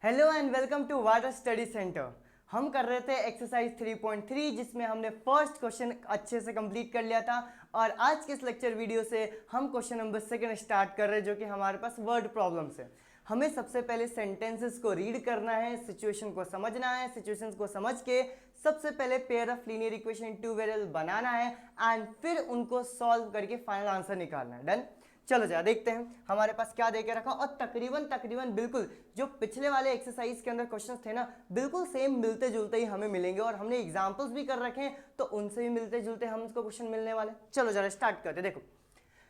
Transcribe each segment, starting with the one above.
Hello and welcome to water study centre. हम कर रहे थे एक्सरसाइज 3.3 जिसमें हमने फर्स्ट क्वेश्चन अच्छे से कंप्लीट कर लिया था और आज के इस लेक्चर वीडियो से हम क्वेश्चन नंबर सेकंड स्टार्ट कर रहे हैं जो कि हमारे पास वर्ड प्रॉब्लम्स है। हमें सबसे पहले सेंटेंसेस को रीड करना है, सिचुएशन को समझना है, सिचुएशंस को समझ के सबसे पहले pair of linear equation in two variable बनाना है एंड फिर उनको सॉल्व करके फाइनल आंसर निकालना है। डन। चलो जरा देखते हैं हमारे पास क्या देके रखा और तकरीबन बिल्कुल जो पिछले वाले एक्सरसाइज के अंदर क्वेश्चंस थे ना बिल्कुल सेम मिलते जुलते ही हमें मिलेंगे और हमने एग्जांपल्स भी कर रखे हैं तो उनसे भी मिलते जुलते हमको क्वेश्चन मिलने वाले। चलो जरा स्टार्ट करते। देखो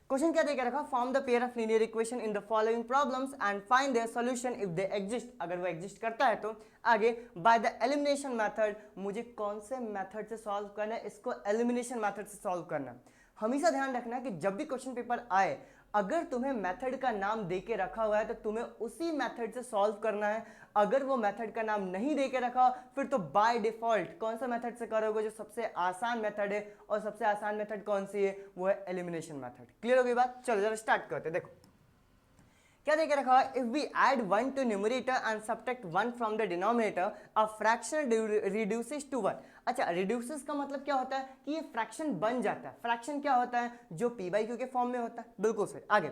क्वेश्चन क्या देके रखा, form the pair of linear equation in the following problems and find their solution if they exist. अगर वो एग्जिस्ट करता है तो आगे बाय द एलिमिनेशन मेथड, मुझे कौन से मेथड से सॉल्व करना है, इसको एलिमिनेशन मेथड से सॉल्व करना। हमेशा ध्यान रखना है कि जब भी क्वेश्चन पेपर आए अगर तुम्हें मेथड का नाम देके रखा हुआ है तो तुम्हें उसी मेथड से सॉल्व करना है। अगर वो मेथड का नाम नहीं देके रखा फिर तो बाय डिफॉल्ट कौन सा मेथड से करोगे, जो सबसे आसान मेथड है। और सबसे आसान मेथड कौन सी है, वो है एलिमिनेशन मेथड। क्लियर हो गई बात। चलो जरा स्टार्ट करते हैं। देखो क्या देके रखा है, if we add 1 to numerator and subtract 1 from the denominator a fraction reduces to 1। अच्छा, रिड्यूसेस का मतलब क्या होता है कि ये फ्रैक्शन बन जाता है। फ्रैक्शन क्या होता है, जो पी बाई क्यू के फॉर्म में होता है। बिल्कुल सही। आगे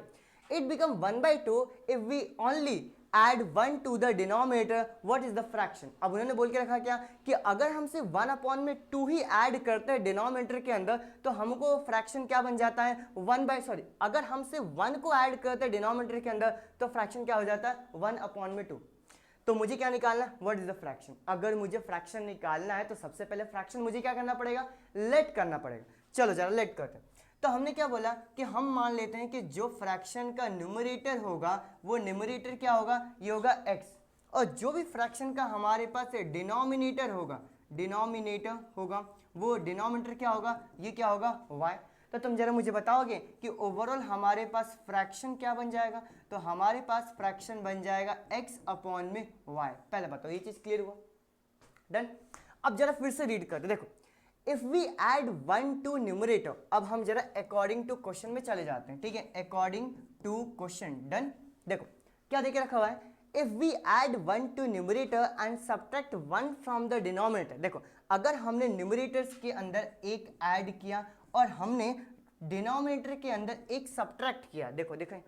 it become 1/2 if we only add 1 to the denominator, what is the fraction। अब उन्होंने बोल के रखा क्या कि अगर हम सिर्फ 1/2 ही ऐड करते हैं डिनोमिनेटर के अंदर तो हमको फ्रैक्शन क्या बन जाता है, अगर हम सिर्फ 1 को ऐड करते हैं डिनोमिनेटर के अंदर तो फ्रैक्शन क्या हो जाता है, 1/2। तो मुझे क्या निकालना है, व्हाट इज द फ्रैक्शन। अगर मुझे फ्रैक्शन निकालना है तो सबसे पहले फ्रैक्शन मुझे क्या करना पड़ेगा, लेट करना पड़ेगा। चलो जरा लेट करते हैं। तो हमने क्या बोला कि हम मान लेते हैं कि जो फ्रैक्शन का न्यूमरेटर होगा वो न्यूमरेटर क्या होगा, ये होगा x, और जो भी फ्रैक्शन का हमारे पास डिनोमिनेटर होगा वो डिनोमिनेटर क्या होगा, ये क्या होगा, y। तो तुम जरा मुझे बताओगे कि ओवरऑल हमारे पास फ्रैक्शन क्या बन जाएगा। तो हमारे पास फ्रैक्शन बन जाएगा x अपॉन में y। पहले बताओ ये चीज क्लियर हुआ। डन। अब जरा फिर से रीड करते। देखो if we add 1 to numerator, अब हम जरा अकॉर्डिंग टू क्वेश्चन में चले जाते हैं। ठीक है, अकॉर्डिंग टू क्वेश्चन। डन। देखो क्या देके रखा हुआ है, if we add 1 to numerator and subtract 1 from the denominator. देखो अगर हमने न्यूमरेटर्स के अंदर एक ऐड किया और हमने डिनोमिनेटर के अंदर एक सब्ट्रैक्ट किया, देखो देखें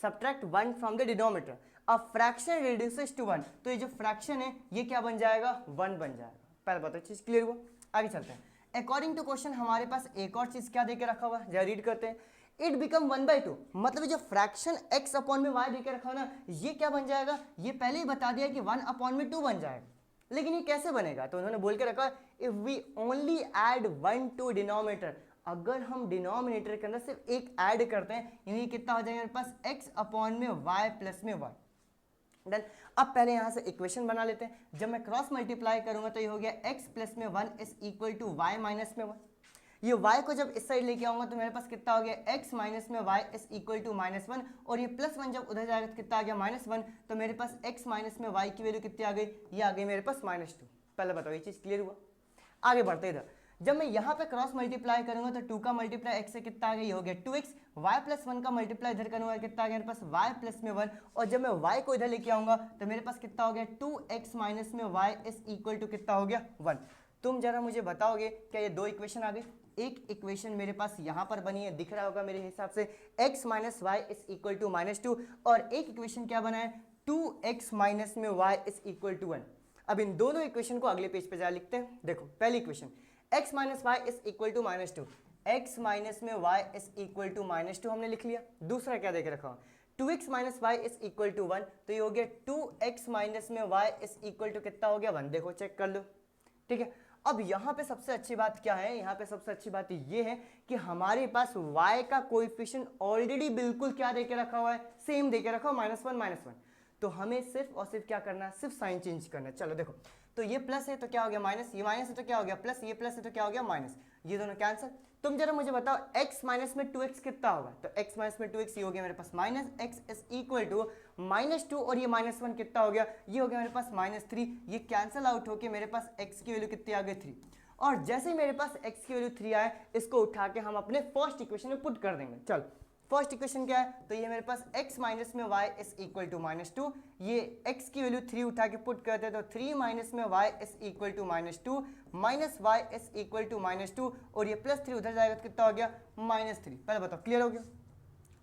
subtract 1 from the denominator, a fraction reduces to 1, तो ये जो फ्रैक्शन है ये क्या बन जाएगा, 1 बन जाएगा। पहले बताओ चीज क्लियर हुआ। आगे चलते हैं। अकॉर्डिंग टू क्वेश्चन हमारे पास एक और चीज क्या देके रखा हुआ है, जरा रीड करते हैं। इट बिकम 1/2, मतलब जो फ्रैक्शन x अपॉन में y देके रखा हो ना ये क्या बन जाएगा, ये पहले ही बता दिया कि 1/2 बन जाएगा। लेकिन ये कैसे बनेगा, तो उन्होंने बोल के रखा if we only add 1 to denominator, अगर हम डिनोमिनेटर के अंदर सिर्फ एक ऐड करते हैं यानी कितना हो जाएगा मेरे पास x अपॉन में y प्लस में y। डन। अब पहले यहां से इक्वेशन बना लेते हैं। जब मैं क्रॉस मल्टीप्लाई करूंगा तो ये हो गया x प्लस में 1 is equal to y minus में 1। ये y को जब इस साइड लेके आऊंगा तो मेरे पास कितना हो गया, x माइनस में y इज इक्वल टू -1, और ये +1 जब उधर जाएगा तो कितना आ गया, -1। तो मेरे पास x माइनस में y की वैल्यू कितनी आ गई, ये आ गई मेरे पास -2। पहले बताओ ये चीज क्लियर हुआ। आगे बढ़ते इधर, जब मैं यहाँ पे क्रॉस मल्टीप्लाई करूंगा तो 2 का मल्टीप्लाई x से कितना आ गया, ये हो गया 2x। y प्लस 1 का मल्टीप्लाई इधर करूंगा कितना आ गया मेरे पास, y प्लस में 1, और जब मैं y को इधर लेके आऊंगा तो मेरे पास कितना हो गया, 2x माइनस में y इज इक्वल टू कितना हो गया, 1। तुम जरा मुझे बताओगे क्या ये दो इक्वेशन आ गई। एक इक्वेशन मेरे पास यहाँ पर बनी है, दिख रहा होगा मेरे हिसाब से, x minus y is equal to -2, और एक इक्वेशन क्या बना है, 2x माइनस में y इज इक्वल टू 1। अब इन दोनों इक्वेशन को अगले पेज पे जा लिखते हैं। देखो पहली equation x minus y is equal to -2, x minus में y इज इक्वल टू -2 हमने लिख लिया। दूसरा क्या देके रखा, 2x minus y is equal to 1, तो ये हो गया 2x माइनस में y इज इक्वल टू कितना हो गया, 1। देखो चेक कर लो। ठीक है, अब यहाँ पे सबसे अच्छी बात क्या है, यहाँ पे सबसे अच्छी बात ये है कि हमारे पास y का कोएफिशिएंट ऑलरेडी बिल्कुल क्या देके रखा हुआ है, सेम देके रखा हुआ, -1। तो हमें सिर्फ और सिर्फ क्या करना है, सिर्फ साइन चेंज करना है। चलो देखो, तो ये प्लस है तो क्या हो गया माइनस, ये माइनस है तो क्या हो गया प्लस, ये प्लस है तो क्या हो गया माइनस, ये दोनों कैंसिल। तुम जरा मुझे बताओ x माइनस में 2x कितना होगा, तो x माइनस में 2x ये हो गया मेरे पास -x इज इक्वल टू -2, और ये -1 कितना हो गया, ये हो गया मेरे पास -3। ये कैंसिल आउट होके मेरे पास x की वैल्यू कितनी आ गई, 3। और जैसे ही मेरे पास x की वैल्यू 3 आए, इसको उठा के हम अपने फर्स्ट इक्वेशन में पुट कर देंगे। चलो फर्स्ट इक्वेशन क्या है, तो ये मेरे पास x माइनस में y इज इक्वल टू -2, ये x की वैल्यू 3 उठा के पुट करते हैं तो 3 माइनस में y is equal to -2 minus y is equal to -2 और ये +3 उधर जाएगा तो कितना हो गया -3। पहले बताओ क्लियर हो गया।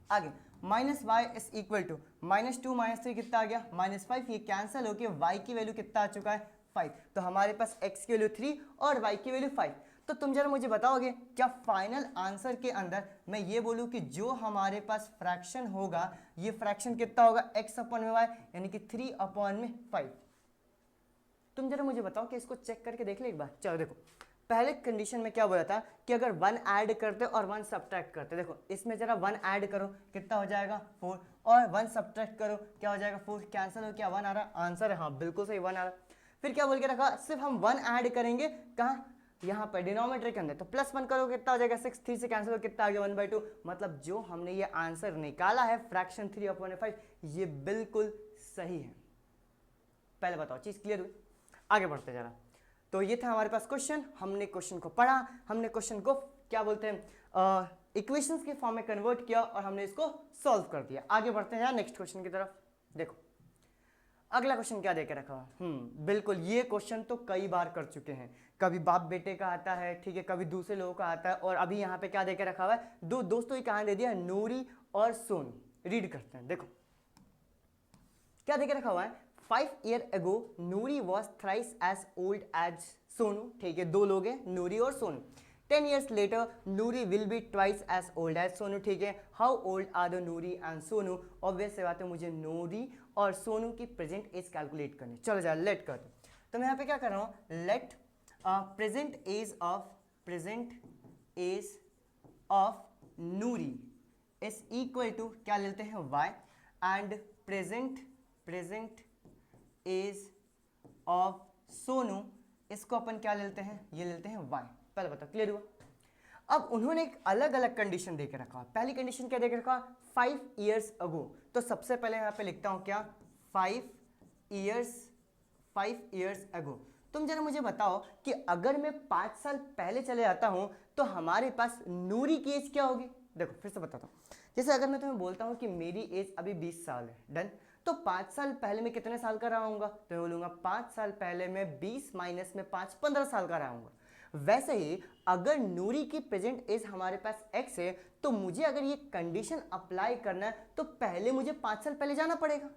आगे minus y is equal to -2 -3 कितना आ गया -5, ये कैंसिल होकर y की वैल्यू कितना आ चुका है 5, तो हमारे पास x की वैल्यू 3 और y की वैल्यू 5। तो तुम जरा मुझे बताओगे क्या फाइनल आंसर के अंदर मैं ये बोलूँ कि जो हमारे पास फ्रैक्शन होगा ये फ्रैक्शन कितना होगा x अपॉन में y यानी कि 3 अपॉन में 5। तुम जरा मुझे बताओ कि इसको चेक करके देख ले एक बार। चलो देखो पहले कंडीशन में क्या बोला था कि अगर 1 ऐड करते और 1 सब्ट्रैक्ट करते, देखो इसमें जरा 1 ऐड करो कितना हो जाएगा 4 और 1 सब्ट्रैक्ट करो क्या हो जाएगा 4, कैंसिल हो क्या 1 आ रहा आंसर है, हाँ बिल्कुल सही 1 आ रहा। फिर क्या बोल के रखा, सिर्फ हम 1 ऐड करेंगे कहाँ, यहाँ पर डिनोमिनेटर के अंदर, तो +1 करो कितना हो जाएगा 6, 3 से कैंसिल हो कितना आ गया 1/2। मतलब जो हमने ये आंसर निकाला है फ्रैक्शन 3 अपॉन 5 ये बिल्कुल सही है। पहले बताओ चीज क्लियर हुई, आगे बढ़ते जरा। तो ये था हमारे पास क्वेश्चन, हमने क्वेश्चन को पढ़ा, हमने क्वेश्चन को क्या बोलते हैं इक्वेशंस के फॉर्म में कन्वर्ट किया और हमने इसको सॉल्व कर दिया। आगे बढ़ते हैं नेक्स्ट क्वेश्चन की तरफ। देखो अगला क्वेश्चन क्या देके रखा हुआ, बिल्कुल ये क्वेश्चन तो कई बार कर चुके हैं, कभी बाप बेटे का आता है, ठीक है, कभी दूसरे लोगों का आता है, और अभी यहाँ पे क्या देके रखा हुआ है, दो दोस्तों की कहानी दे दिया नूरी और सोनू। रीड करते हैं, देखो क्या देके रखा हुआ है, 5 years ago Noori was thrice as old as Sonu, ठीक है, दो लोग हैं नूरी और Sonu. 10 years later Noori will be twice as old as Sonu, ठीक है, how old are the Noori and Sonu. Obvious सी बात है मुझे नूरी और सोनू की प्रेजेंट एज कैलकुलेट करनी। चलो जाए लेट कर दो, तो मैं यहाँ पे क्या कर रहा हूँ, let present age of Nuri is equal to क्या लेते हैं y and present age of Sonu इसको अपन क्या लेते हैं, ये लेते हैं y। पहले बताओ क्लियर हुआ। अब उन्होंने एक अलग अलग कंडीशन देके रखा। पहली कंडीशन क्या देके रखा, 5 years ago, तो सबसे पहले यहाँ पे लिखता हूँ क्या 5 years ago। तुम जरा मुझे बताओ कि अगर मैं 5 साल पहले चले जाता हूँ तो हमारे पास नूरी की एज क्या होगी। देखो फिर से बताता हूँ, जैसे अगर मैं तुम्हें बोलता हूँ कि मेरी एज अभी 20 साल है, डन, तो 5 साल पहले मैं कितने साल का रहा हूँगा, तो मैं बोलूँगा 5 साल पहले मैं 20 माइनस में 5 15 साल का रहा हूँगा। वैसे ही अगर नूरी की प्रेजेंट एज हमारे पास x है तो मुझे अगर ये कंडीशन अप्लाई करना है तो पहले मुझे 5 साल पहले जाना पड़ेगा,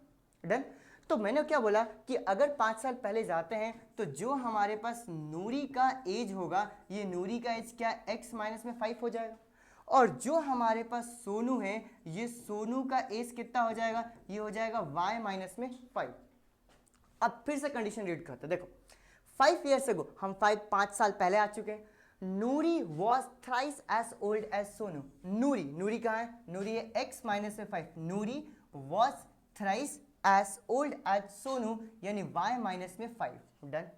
डन। तो मैंने क्या बोला कि अगर 5 साल पहले जाते हैं तो जो हमारे पास नूरी का एज होगा, ये नूरी का एज क्या x माइनस में 5 हो जाएगा, और जो हमारे पास सोनू है ये सोनू का एज कितना हो जाएगा, ये हो जाएगा y माइनस में 5। अब फिर से कंडीशन रीड करते हैं, देखो 5 years ago हम 5 साल पहले आ चुके हैं, Noori was thrice as old as Sonu. Noori कहाँ है, नूरी है x माइनस में 5, Noori was thrice as old as Sonu यानी y माइनस में 5, डन।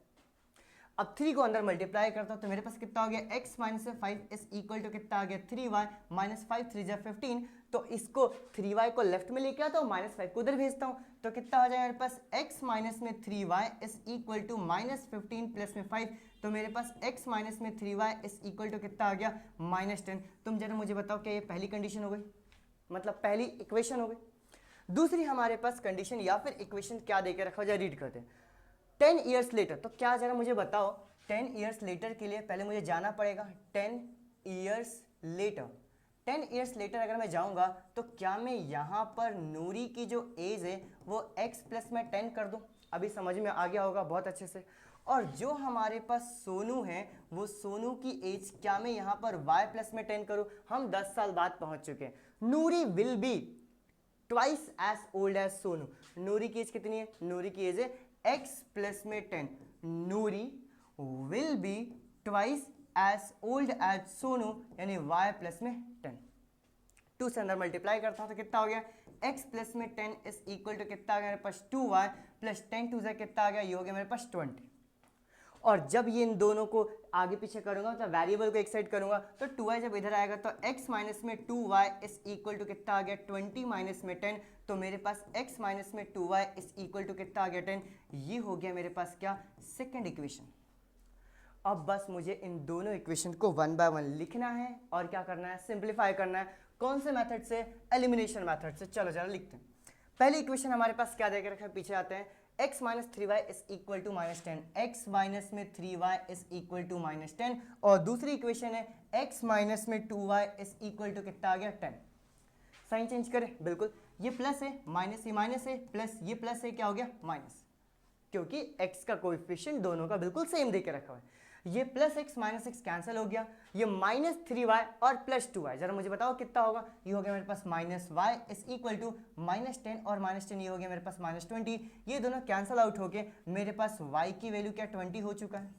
अब 3 को अंदर मल्टीप्लाई करता हूं तो मेरे पास कितना हो गया, x माइनस में 5 इज इक्वल टू कितना आ गया 3y माइनस 5 3 जा 15, तो इसको 3y को लेफ्ट में लेके आता हूँ, माइनस 5 को उधर भेजता हूँ, तो कितना हो जाएगा मेरे पास x माइनस में 3y is equal to minus 15 plus में 5, तो मेरे पास x माइनस में 3y इज इक्वल टू कितना आ गया -10। तुम जरा मुझे बताओ क्या ये पहली कंडीशन हो गई, मतलब पहली इक्वेशन हो गई। दूसरी हमारे पास कंडीशन या फिर इक्वेशन क्या देके रखा हो जाए, रीड करते हैं। 10 years later, तो क्या जरा मुझे बताओ 10 years later के लिए पहले मुझे जाना पड़ेगा 10 years later। 10 years later अगर मैं जाऊंगा तो क्या मैं यहाँ पर नूरी की जो एज है वो x प्लस में 10 कर दूं, अभी समझ में आ गया होगा बहुत अच्छे से। और जो हमारे पास सोनू है वो सोनू की एज क्या मैं यहाँ पर y प्लस में 10 करूँ, हम 10 साल बाद पहुंच चुके हैं। Noori will be twice as old as Sonu, Noori की एज कितनी है, नूरी की एज है x प्लस में 10, Noori will be twice as old as Sonu यानी y प्लस में 10। 2 से अंदर मल्टीप्लाई करता हूं तो कितना हो गया, x प्लस में 10 इज इक्वल टू कितना आ गया मेरे पास 2y प्लस 10 2 से कितना आ गया, ये हो गया मेरे पास 20। और जब ये इन दोनों को आगे पीछे करूंगा तो वेरिएबल को एक साइड करूंगा तो 2y जब इधर आएगा तो x माइनस में 2y इज इक्वल टू कितना आ गया 20 माइनस में 10, तो मेरे पास x माइनस में 2y इज इक्वल टू कितना आ गया 10, ये हो गया मेरे पास क्या सेकंड इक्वेशन। अब बस मुझे इन दोनों इक्वेशन को 1 बाय 1 लिखना है और क्या करना है, सिंप्लीफाई करना है, कौन से मेथड से? एलिमिनेशन मेथड से। चलो जरा लिखते हैं। पहली इक्वेशन हमारे पास क्या देकर रखा है, पीछे आते हैं। x minus 3y is equal to -10, x minus में 3y इज इक्वल टू -10, और दूसरी इक्वेशन है x माइनस में 2y इज इक्वल टू कितना आ गया 10। साइन चेंज करें, बिल्कुल ये प्लस है, माइनस ये माइनस है, प्लस ये प्लस है, क्या हो गया माइनस, क्योंकि x का कोएफिशिएंट दोनों का बिल्कुल सेम देके रखा हुआ है। ये plus x minus x cancel हो गया, ये माइनस 3y और प्लस 2y, जरा मुझे बताओ कितना होगा। ये हो गया मेरे पास minus y is equal to -10 और -10 ये हो गया मेरे पास -20। ये दोनों कैंसिल आउट होके मेरे पास y की वैल्यू क्या 20 हो चुका है।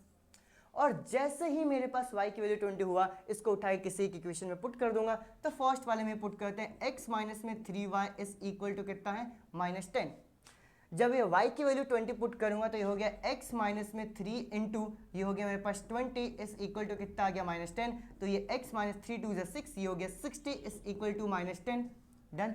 और जैसे ही मेरे पास y की वैल्यू 20 हुआ, इसको उठाए किसी की इक्वेशन में पुट कर दूंगा। तो फर्स्ट वाले में पुट करते हैं, x माइनस में 3y इज इक्वल टू कितना है -10। जब ये y की वैल्यू 20 पुट करूंगा तो ये हो गया x माइनस में 3 इंटू ये हो गया मेरे पास 20 इज इक्वल टू कितना आ गया -10। तो ये x माइनस 3 2 6, ये हो गया 60 इज इक्वल टू -10। डन।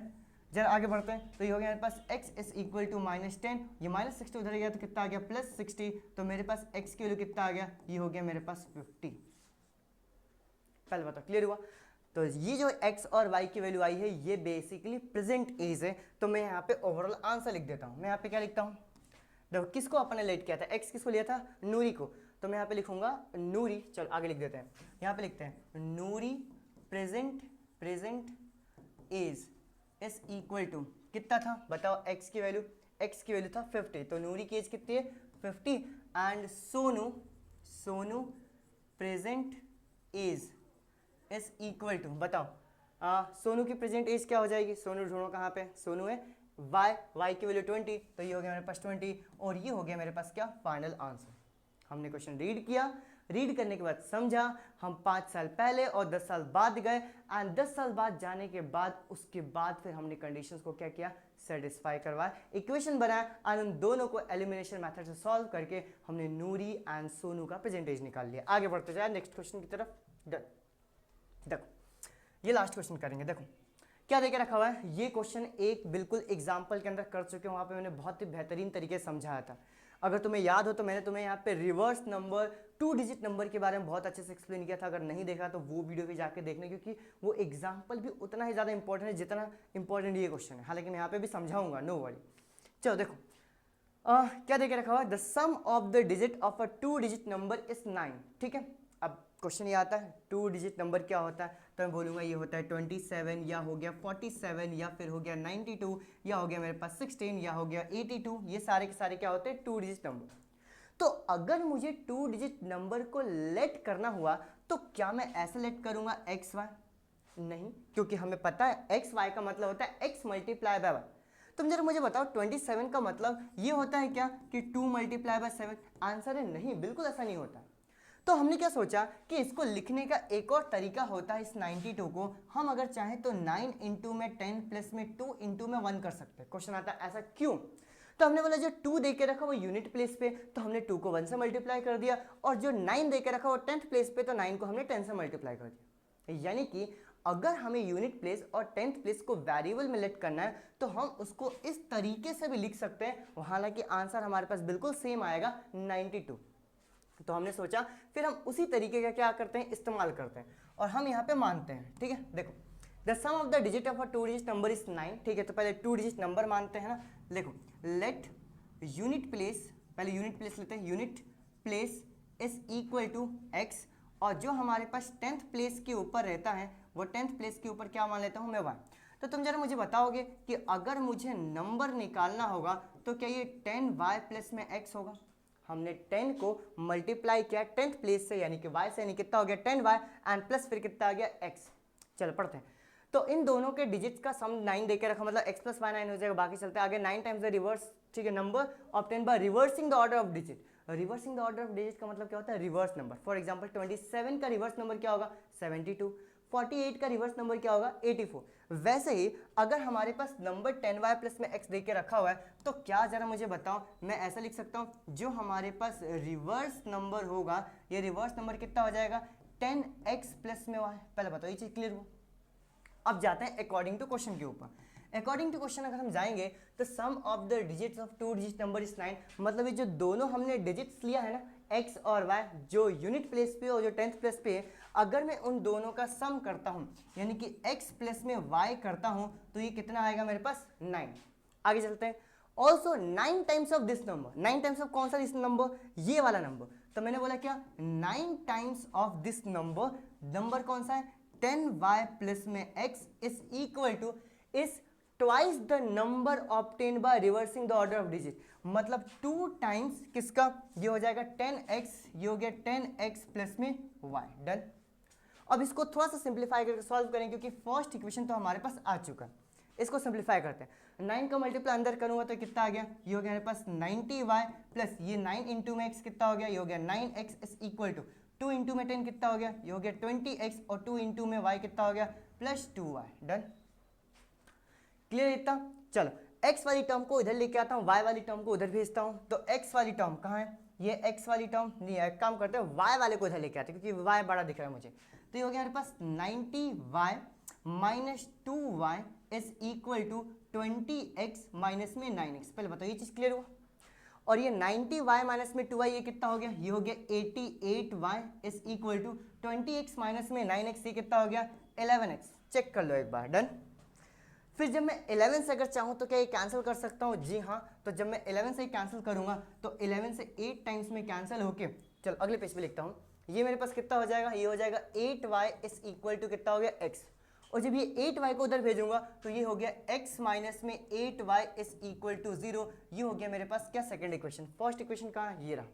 जरा आगे बढ़ते हैं, तो ये हो गया मेरे पास x इज इक्वल टू -10, ये -60 उधर गया तो कितना आ गया +60, तो मेरे पास x की वैल्यू कितना आ गया, ये हो गया मेरे पास 50। पहले बताओ क्लियर हुआ। तो ये जो x और y की वैल्यू आई है ये बेसिकली प्रेजेंट एज है। तो मैं यहाँ पे ओवरऑल आंसर लिख देता हूँ। मैं यहाँ पे क्या लिखता हूँ, देखो किसको अपने लेट किया था, x किसको लिया था, नूरी को। तो मैं यहाँ पे लिखूंगा नूरी, चलो आगे लिख देते हैं। यहाँ पे लिखते हैं Noori present age is equal to कितना था बताओ, x की वैल्यू था 50, तो नूरी की एज कितनी है 50, and Sonu present age is equal to बताओ, सोनू की प्रेजेंट एज क्या हो जाएगी, सोनू ढूंढो कहाँ पे, सोनू है y की वैल्यू 20, तो ये हो गया मेरे पास 20, और ये हो गया मेरे पास क्या फाइनल आंसर। हमने क्वेश्चन रीड किया, रीड करने के बाद समझा, हम 5 साल पहले और 10 साल बाद गए, एंड 10 साल बाद जाने के बाद उसके बाद फिर हमने कंडीशंस को क्या किया, सेटिस्फाई करवाया, इक्वेशन बनाया, एंड उन दोनों को एलिमिनेशन मेथड से सॉल्व करके हमने नूरी एंड सोनू का प्रेजेंटेज निकाल लिया। आगे बढ़ते जाए नेक्स्ट क्वेश्चन की तरफ। डन। देखो ये लास्ट क्वेश्चन करेंगे। देखो क्या देके रखा हुआ है, ये क्वेश्चन एक बिल्कुल एग्जाम्पल के अंदर कर चुके हैं, वहाँ पे मैंने बहुत ही बेहतरीन तरीके से समझाया था। अगर तुम्हें याद हो तो मैंने तुम्हें यहाँ पे रिवर्स नंबर 2 डिजिट नंबर के बारे में बहुत अच्छे से एक्सप्लेन किया था। अगर नहीं देखा तो वो वीडियो भी जाके देखना, क्योंकि वो एग्जाम्पल भी उतना ही ज़्यादा इंपॉर्टेंट है जितना इंपॉर्टेंट ये क्वेश्चन है। हालांकि मैं यहाँ पे भी समझाऊंगा, नो वरी। चलो देखो क्या देके रखा हुआ है, the sum of the digit of a 2 digit number is 9। ठीक है, अब क्वेश्चन ये आता है 2 डिजिट नंबर क्या होता है, तो मैं बोलूँगा ये होता है 27, या हो गया 47, या फिर हो गया 92, या हो गया मेरे पास 16, या हो गया 82। ये सारे के सारे क्या होते हैं 2 डिजिट नंबर। तो अगर मुझे 2 डिजिट नंबर को लेट करना हुआ तो क्या मैं ऐसे लेट करूँगा एक्स वाई? नहीं, क्योंकि हमें पता है एक्स वाई का मतलब होता है x मल्टीप्लाई बाय 1। तुम जरा मुझे बताओ 27 का मतलब ये होता है क्या कि 2 मल्टीप्लाई बाय 7? आंसर है नहीं, बिल्कुल ऐसा नहीं होता। तो हमने क्या सोचा कि इसको लिखने का एक और तरीका होता है, इस 92 को हम अगर चाहें तो 9 इंटू में 10 प्लस में 2 इंटू में 1 कर सकते हैं। क्वेश्चन आता है ऐसा क्यों? तो हमने बोला जो 2 देके रखा वो यूनिट प्लेस पे, तो हमने 2 को 1 से मल्टीप्लाई कर दिया, और जो 9 देके रखा वो 10th प्लेस पे, तो 9 को हमने 10 से मल्टीप्लाई कर दिया। यानी कि अगर हमें यूनिट प्लेस और 10th प्लेस को वेरिएबल में लेट करना है तो हम उसको इस तरीके से भी लिख सकते हैं, हालांकि आंसर हमारे पास बिल्कुल सेम आएगा 92। तो हमने सोचा फिर हम उसी तरीके का क्या करते हैं, इस्तेमाल करते हैं, और हम यहाँ पे मानते हैं। ठीक है, देखो the sum of the digit of a 2 digit number is 9। ठीक है, तो पहले 2 डिजिट नंबर मानते हैं ना। देखो लेट यूनिट प्लेस, पहले यूनिट प्लेस लेते हैं, unit place is equal to x, और जो हमारे पास 10th प्लेस के ऊपर रहता है वो 10th प्लेस के ऊपर क्या मान लेता हूँ मैं 1। तो तुम जरा मुझे बताओगे कि अगर मुझे नंबर निकालना होगा तो क्या ये 10y प्लस में x होगा? हमने 10 को मल्टीप्लाई किया 10th प्लेस से, यानी कि y से, यानी कितना हो गया 10y, एंड प्लस फिर कितना आ गया x। चलो पढ़ते हैं। तो इन दोनों के डिजिट्स का सम 9 देके रखा, मतलब x प्लस y 9 हो जाएगा। बाकी चलते हैं आगे, 9 टाइम्स द रिवर्स, ठीक है, number of 10 by reversing the order of digit. Reversing the order of digit का मतलब क्या होता है, रिवर्स नंबर। फॉर एग्जांपल 27 का रिवर्स नंबर क्या होगा 72, 48 का रिवर्स नंबर क्या होगा 84। वैसे ही अगर हमारे पास नंबर 10y प्लस में x दे के रखा हुआ है तो क्या जरा मुझे बताओ, मैं ऐसा लिख सकता हूँ, जो हमारे पास रिवर्स नंबर होगा ये रिवर्स नंबर कितना हो जाएगा 10x प्लस में y। पहले बताओ ये चीज क्लियर हो। अब जाते हैं अकॉर्डिंग टू क्वेश्चन के ऊपर। अकॉर्डिंग टू क्वेश्चन अगर हम जाएंगे तो sum of the digits of two digit number is 9, मतलब ये जो दोनों हमने डिजिट्स लिया है ना x और y, जो यूनिट प्लेस पे और जो टेंथ प्लेस पे है, अगर मैं उन दोनों का सम करता हूँ यानी कि x प्लस में y करता हूँ तो ये कितना आएगा मेरे पास 9। आगे चलते हैं। Also 9 times of this number, 9 times of कौन सा दिस नंबर, ये वाला नंबर। तो मैंने बोला क्या 9 times of this number, number कौन सा है 10y प्लस में x is equal two is twice the number obtained by reversing the order of digit, मतलब 2 टाइम्स किसका, ये हो जाएगा 10x, ये हो गया 10x प्लस में y। डन। अब इसको थोड़ा सा सिंप्लीफाई करके सॉल्व करें क्योंकि फर्स्ट इक्वेशन तो हमारे पास आ चुका है। इसको सिंप्लीफाई करते हैं। 9 का मल्टीप्लाई अंदर करूंगा तो कितना आ गया, ये हो गया मेरे पास 90y प्लस ये 9 इंटू में x कितना हो गया, ये हो गया 9x is equal to 2 into में 10 कितना हो गया, ये हो गया 20x और 2 इंटू में y कितना हो गया प्लस 2y। डन। क्लियर इतना। चलो x वाली टर्म को इधर लेके आता हूँ, y वाली टर्म को उधर भेजता हूँ। तो x वाली टर्म कहाँ है, ये x वाली टर्म नहीं है, एक काम करते हैं y वाले को इधर लेके आते हैं क्योंकि y बड़ा दिख रहा है मुझे। तो ये हो गया मेरे पास 90y minus 2y is equal to 20x minus में 9x। पहले बताओ ये चीज़ क्लियर हुआ। और ये 90y माइनस में 2y ये कितना हो गया, ये हो गया 88y is equal to 20x minus में 9x, ये कितना हो गया 11x। चेक कर लो एक बार। डन। फिर जब मैं 11 से अगर चाहूँ तो क्या ये कैंसिल कर सकता हूँ, जी हाँ। तो जब मैं 11 से कैंसिल करूँगा तो 11 से 8 टाइम्स में कैंसिल होके, चलो अगले पेज पे लिखता हूँ, ये मेरे पास कितना हो जाएगा, ये हो जाएगा 8y इज इक्वल टू कितना हो गया x। और जब ये 8y को उधर भेजूंगा तो ये हो गया x माइनस में 8y इज इक्वल टू 0। ये हो गया मेरे पास क्या सेकंड इक्वेशन। फर्स्ट इक्वेशन कहाँ है, ये रहा।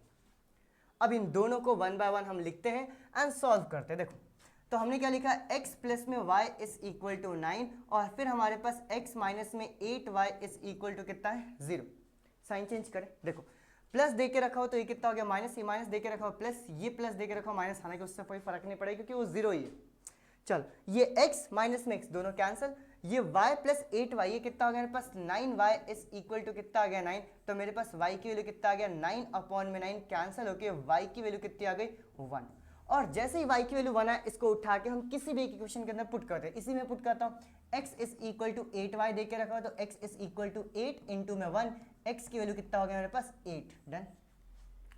अब इन दोनों को 1 बाय 1 हम लिखते हैं एंड सॉल्व करते हैं। देखो तो हमने क्या लिखा, x प्लस में y इज इक्वल टू 9 और फिर हमारे पास x माइनस में 8y इज इक्वल टू कितना है 0। साइन चेंज करें, देखो प्लस दे के रखा हो तो ये कितना हो गया माइनस, ये माइनस दे के रखा हो प्लस, ये प्लस दे के रखा हो माइनस, हालांकि उससे कोई फर्क नहीं पड़ेगा क्योंकि वो 0 ही है। चल ये x माइनस में x दोनों कैंसिल, ये y प्लस 8y ये कितना हो गया मेरे पास 9y इज इक्वल टू कितना आ गया 9। तो मेरे पास y की वैल्यू कितना आ गया 9 अपॉन में 9 कैंसिल होके y की वैल्यू कितनी आ गई 1। और जैसे ही y की वैल्यू 1 है इसको उठा के हम किसी भी इक्वेशन के अंदर पुट करते हैं। इसी में पुट करता हूँ, x is equal to 8y दे के रखा हो तो x is equal to 8 into में 1, x की वैल्यू कितना हो गया मेरे पास 8। डन।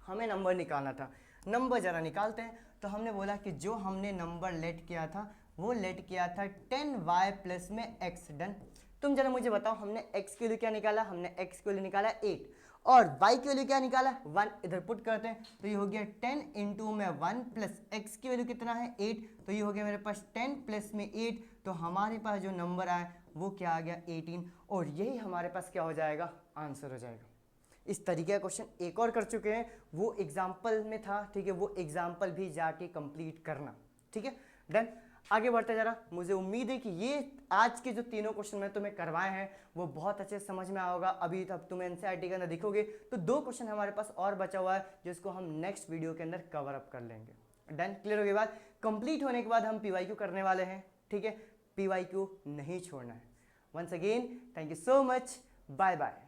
हमें नंबर निकालना था, नंबर जरा निकालते हैं। तो हमने बोला कि जो हमने नंबर लेट किया था वो लेट किया था 10y प्लस में x। डन। तुम जरा मुझे बताओ हमने x की वैल्यू क्या निकाला, हमने x की वैल्यू निकाला 8 और y की वैल्यू क्या निकाला 1। इधर पुट करते हैं तो ये हो गया 10 इंटू में 1 प्लस x की वैल्यू कितना है 8, तो ये हो गया मेरे पास 10 प्लस में 8। तो हमारे पास जो नंबर आया वो क्या आ गया 18 और यही हमारे पास क्या हो जाएगा आंसर हो जाएगा। इस तरीके का क्वेश्चन एक और कर चुके हैं, वो एग्जाम्पल में था, ठीक है, वो एग्जाम्पल भी जाके कंप्लीट करना, ठीक है। डन। आगे बढ़ते जरा। मुझे उम्मीद है कि ये आज के जो तीनों क्वेश्चन मैं तुम्हें करवाए हैं वो बहुत अच्छे समझ में आएगा। अभी तब तुम्हें एनसीईआरटी के अंदर दिखोगे तो 2 क्वेश्चन हमारे पास और बचा हुआ है जिसको हम नेक्स्ट वीडियो के अंदर कवर अप कर लेंगे। डन। क्लियर हो गई बात। कंप्लीट होने के बाद हम पीवाईक्यू करने वाले हैं, ठीक है। पीवाईक्यू नहीं छोड़ना है। Once again thank you so much, bye bye.